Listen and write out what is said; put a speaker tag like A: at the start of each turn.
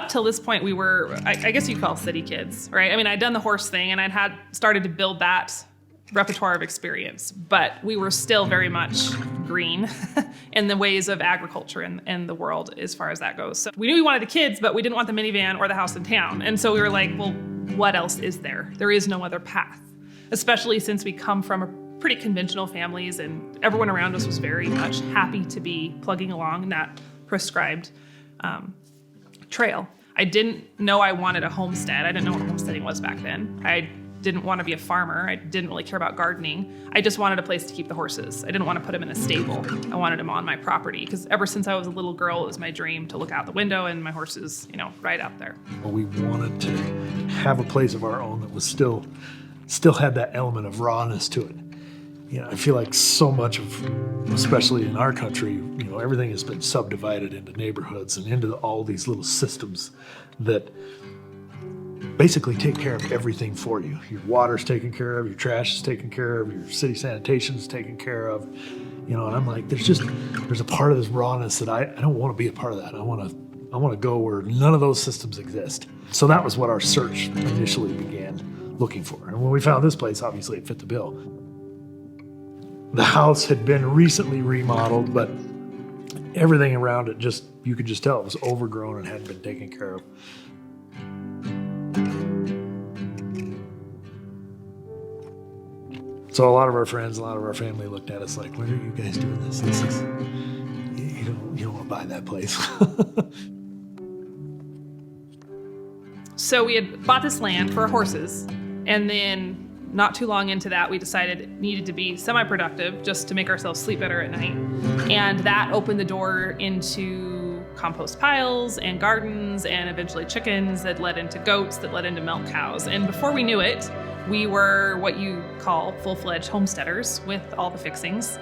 A: up till this point, we were, I guess you'd call city kids, right? I mean, I'd done the horse thing and I'd had started to build that repertoire of experience, but we were still very much green in the ways of agriculture in the world as far as that goes. So we knew we wanted the kids, but we didn't want the minivan or the house in town. And so we were like, well, what else is there? There is no other path, especially since we come from a pretty conventional families and everyone around us was very much happy to be plugging along that prescribed trail. I didn't know I wanted a homestead. I didn't know what homesteading was back then. I didn't want to be a farmer. I didn't really care about gardening. I just wanted a place to keep the horses. I didn't want to put them in a stable. I wanted them on my property because ever since I was a little girl, it was my dream to look out the window and my horses, right out there.
B: Well, we wanted to have a place of our own that was still had that element of rawness to it. I feel like so much of, especially in our country, everything has been subdivided into neighborhoods and into all these little systems that basically take care of everything for you. Your water's taken care of, your trash is taken care of, your city sanitation's taken care of. And I'm like, there's a part of this rawness that I don't want to be a part of that. I want to go where none of those systems exist. So that was what our search initially began looking for. And when we found this place, obviously it fit the bill. The house had been recently remodeled, but everything around it you could just tell it was overgrown and hadn't been taken care of. So a lot of our friends, a lot of our family looked at us like, "Why are you guys doing this? This is, you don't want to buy that place."
A: So we had bought this land for our horses, and then not too long into that, we decided it needed to be semi-productive just to make ourselves sleep better at night. And that opened the door into compost piles and gardens and eventually chickens that led into goats that led into milk cows. And before we knew it, we were what you call full-fledged homesteaders with all the fixings.